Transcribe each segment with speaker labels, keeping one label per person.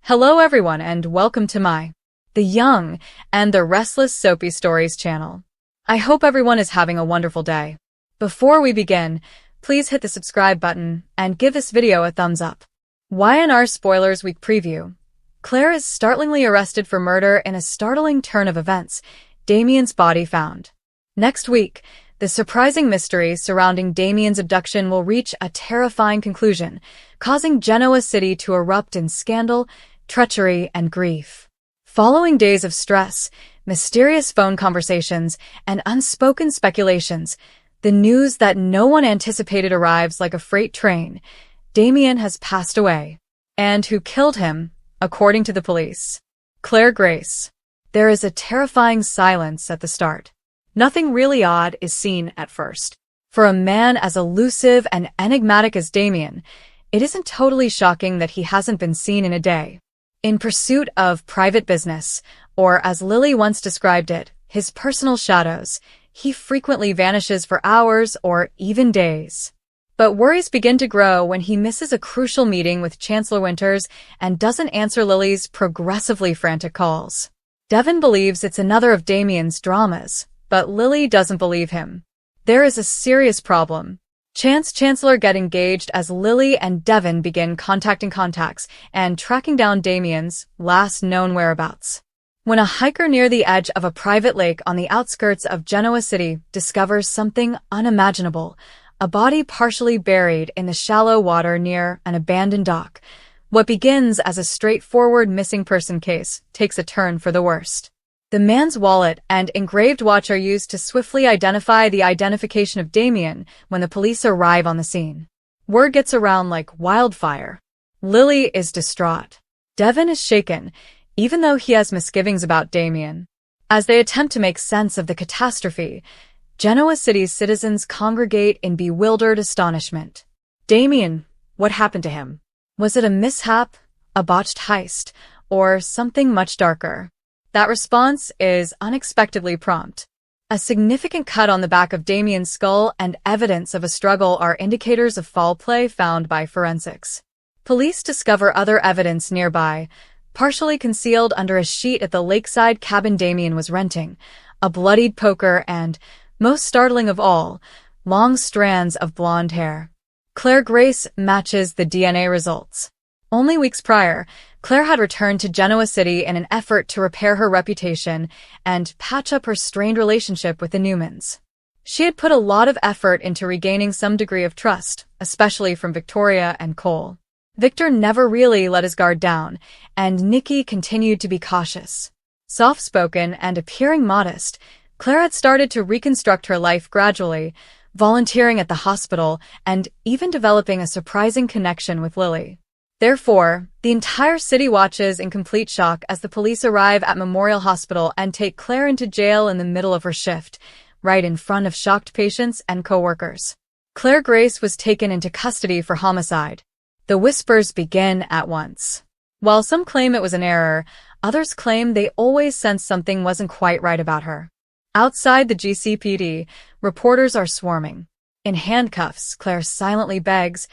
Speaker 1: Hello everyone and welcome to The Young and the Restless Soapy Stories channel. I hope everyone is having a wonderful day. Before we begin, please hit the subscribe button and give this video a thumbs up. YNR Spoilers Week Preview. Claire is startlingly arrested for murder in a startling turn of events. Damian's body found. Next week, the surprising mystery surrounding Damian's abduction will reach a terrifying conclusion, causing Genoa City to erupt in scandal, treachery, and grief. Following days of stress, mysterious phone conversations, and unspoken speculations, the news that no one anticipated arrives like a freight train. Damian has passed away. And who killed him, according to the police? Claire Grace. There is a terrifying silence at the start. Nothing really odd is seen at first. For a man as elusive and enigmatic as Damian, it isn't totally shocking that he hasn't been seen in a day. In pursuit of private business, or as Lily once described it, his personal shadows, he frequently vanishes for hours or even days. But worries begin to grow when he misses a crucial meeting with Chancellor Winters and doesn't answer Lily's progressively frantic calls. Devon believes it's another of Damian's dramas, but Lily doesn't believe him. There is a serious problem. Chancellor get engaged as Lily and Devon begin contacting contacts and tracking down Damian's last known whereabouts. When a hiker near the edge of a private lake on the outskirts of Genoa City discovers something unimaginable, a body partially buried in the shallow water near an abandoned dock, what begins as a straightforward missing person case takes a turn for the worst. The man's wallet and engraved watch are used to swiftly identify the identification of Damian when the police arrive on the scene. Word gets around like wildfire. Lily is distraught. Devon is shaken, even though he has misgivings about Damian. As they attempt to make sense of the catastrophe, Genoa City's citizens congregate in bewildered astonishment. Damian, what happened to him? Was it a mishap, a botched heist, or something much darker? That response is unexpectedly prompt. A significant cut on the back of Damian's skull and evidence of a struggle are indicators of foul play found by forensics. Police discover other evidence nearby, partially concealed under a sheet at the lakeside cabin Damian was renting, a bloodied poker and, most startling of all, long strands of blonde hair. Claire Grace matches the DNA results. Only weeks prior, Claire had returned to Genoa City in an effort to repair her reputation and patch up her strained relationship with the Newmans. She had put a lot of effort into regaining some degree of trust, especially from Victoria and Cole. Victor never really let his guard down, and Nikki continued to be cautious. Soft-spoken and appearing modest, Claire had started to reconstruct her life gradually, volunteering at the hospital and even developing a surprising connection with Lily. Therefore, the entire city watches in complete shock as the police arrive at Memorial Hospital and take Claire into jail in the middle of her shift, right in front of shocked patients and co-workers. Claire Grace was taken into custody for homicide. The whispers begin at once. While some claim it was an error, others claim they always sensed something wasn't quite right about her. Outside the GCPD, reporters are swarming. In handcuffs, Claire silently begs,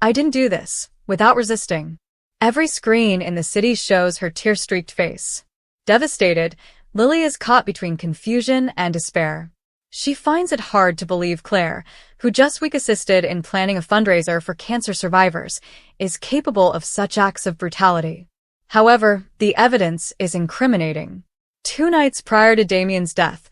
Speaker 1: "I didn't do this," without resisting. Every screen in the city shows her tear-streaked face. Devastated, Lily is caught between confusion and despair. She finds it hard to believe Claire, who just week assisted in planning a fundraiser for cancer survivors, is capable of such acts of brutality. However, the evidence is incriminating. 2 nights prior to Damian's death,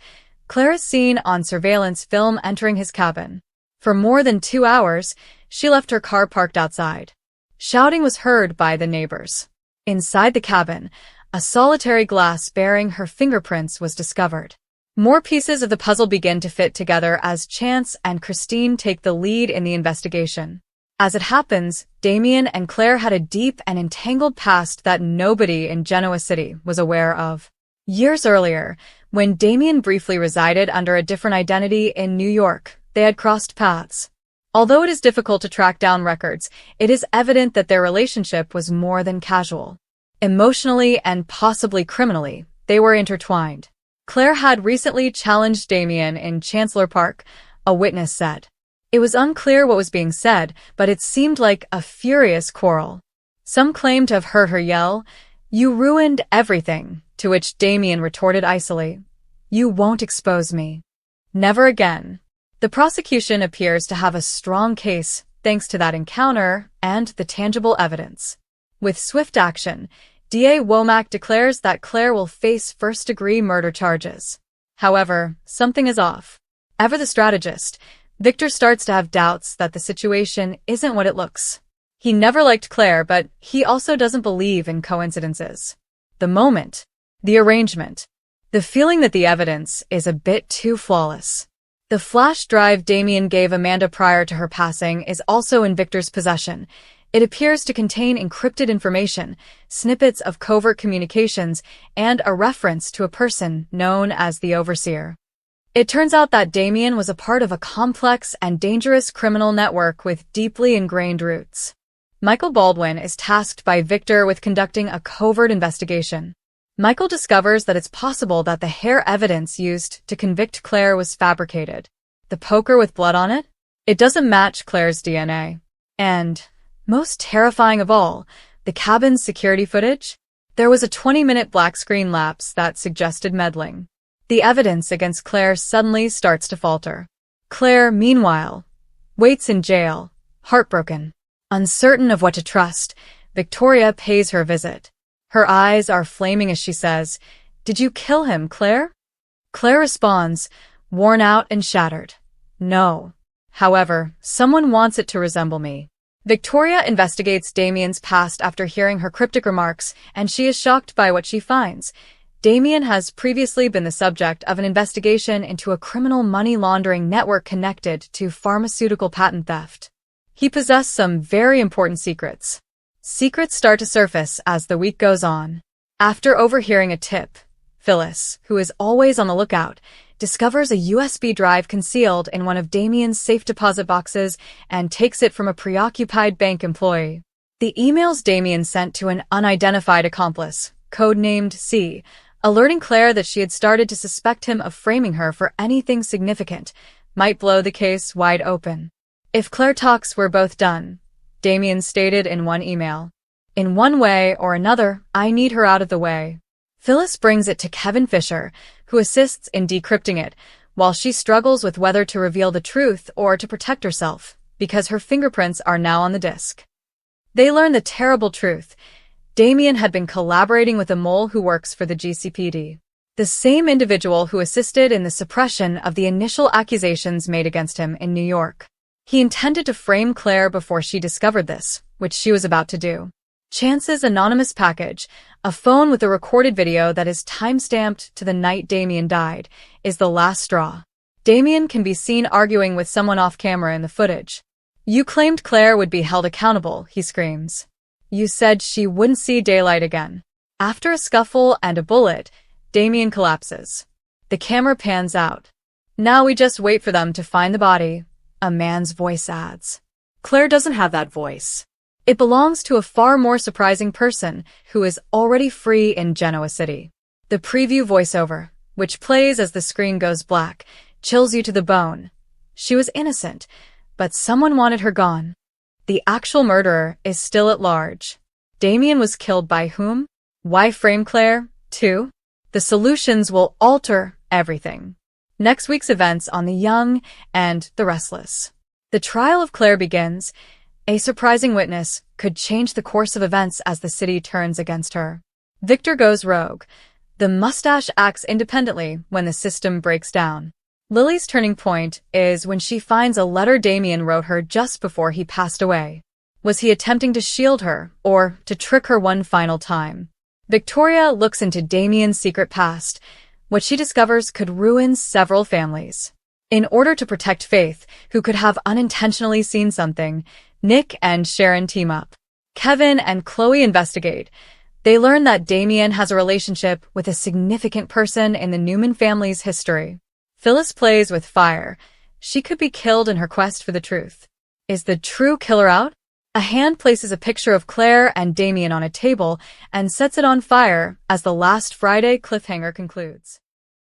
Speaker 1: Claire is seen on surveillance film entering his cabin. For more than 2 hours, she left her car parked outside. Shouting was heard by the neighbors. Inside the cabin, a solitary glass bearing her fingerprints was discovered. More pieces of the puzzle begin to fit together as Chance and Christine take the lead in the investigation. As it happens, Damian and Claire had a deep and entangled past that nobody in Genoa City was aware of. Years earlier, when Damian briefly resided under a different identity in New York, they had crossed paths. Although it is difficult to track down records, it is evident that their relationship was more than casual. Emotionally and possibly criminally, they were intertwined. Claire had recently challenged Damian in Chancellor Park, a witness said. It was unclear what was being said, but it seemed like a furious quarrel. Some claim to have heard her yell, "You ruined everything," to which Damian retorted icily, "You won't expose me." Never again. The prosecution appears to have a strong case thanks to that encounter and the tangible evidence. With swift action, DA Womack declares that Claire will face first-degree murder charges. However, something is off. Ever the strategist, Victor starts to have doubts that the situation isn't what it looks. He never liked Claire, but he also doesn't believe in coincidences. The moment, the arrangement, the feeling that the evidence is a bit too flawless. The flash drive Damian gave Amanda prior to her passing is also in Victor's possession. It appears to contain encrypted information, snippets of covert communications, and a reference to a person known as the Overseer. It turns out that Damian was a part of a complex and dangerous criminal network with deeply ingrained roots. Michael Baldwin is tasked by Victor with conducting a covert investigation. Michael discovers that it's possible that the hair evidence used to convict Claire was fabricated. The poker with blood on it? It doesn't match Claire's DNA. And, most terrifying of all, the cabin's security footage? There was a 20-minute black screen lapse that suggested meddling. The evidence against Claire suddenly starts to falter. Claire, meanwhile, waits in jail, heartbroken. Uncertain of what to trust, Victoria pays her a visit. Her eyes are flaming as she says, "Did you kill him, Claire?" Claire responds, worn out and shattered, "No. However, someone wants it to resemble me." Victoria investigates Damian's past after hearing her cryptic remarks, and she is shocked by what she finds. Damian has previously been the subject of an investigation into a criminal money laundering network connected to pharmaceutical patent theft. He possessed some very important secrets. Secrets start to surface as the week goes on. After overhearing a tip, Phyllis, who is always on the lookout, discovers a USB drive concealed in one of Damian's safe deposit boxes and takes it from a preoccupied bank employee. The emails Damian sent to an unidentified accomplice, codenamed C, alerting Claire that she had started to suspect him of framing her for anything significant, might blow the case wide open. If Claire talks were both done, Damian stated in one email, "In one way or another, I need her out of the way." Phyllis brings it to Kevin Fisher, who assists in decrypting it, while she struggles with whether to reveal the truth or to protect herself, because her fingerprints are now on the disk. They learn the terrible truth. Damian had been collaborating with a mole who works for the GCPD, the same individual who assisted in the suppression of the initial accusations made against him in New York. He intended to frame Claire before she discovered this, which she was about to do. Chance's anonymous package, a phone with a recorded video that is time-stamped to the night Damian died, is the last straw. Damian can be seen arguing with someone off-camera in the footage. "You claimed Claire would be held accountable," he screams. "You said she wouldn't see daylight again." After a scuffle and a bullet, Damian collapses. The camera pans out. "Now we just wait for them to find the body," a man's voice adds. Claire doesn't have that voice. It belongs to a far more surprising person who is already free in Genoa City. The preview voiceover, which plays as the screen goes black, chills you to the bone. She was innocent, but someone wanted her gone. The actual murderer is still at large. Damian was killed by whom? Why frame Claire, too? The solutions will alter everything. Next week's events on The Young and the Restless. The trial of Claire begins. A surprising witness could change the course of events as the city turns against her. Victor goes rogue. The mustache acts independently when the system breaks down. Lily's turning point is when she finds a letter Damian wrote her just before he passed away. Was he attempting to shield her or to trick her one final time? Victoria looks into Damian's secret past. What she discovers could ruin several families. In order to protect Faith, who could have unintentionally seen something, Nick and Sharon team up. Kevin and Chloe investigate. They learn that Damian has a relationship with a significant person in the Newman family's history. Phyllis plays with fire. She could be killed in her quest for the truth. Is the true killer out? A hand places a picture of Claire and Damian on a table and sets it on fire as the Last Friday cliffhanger concludes.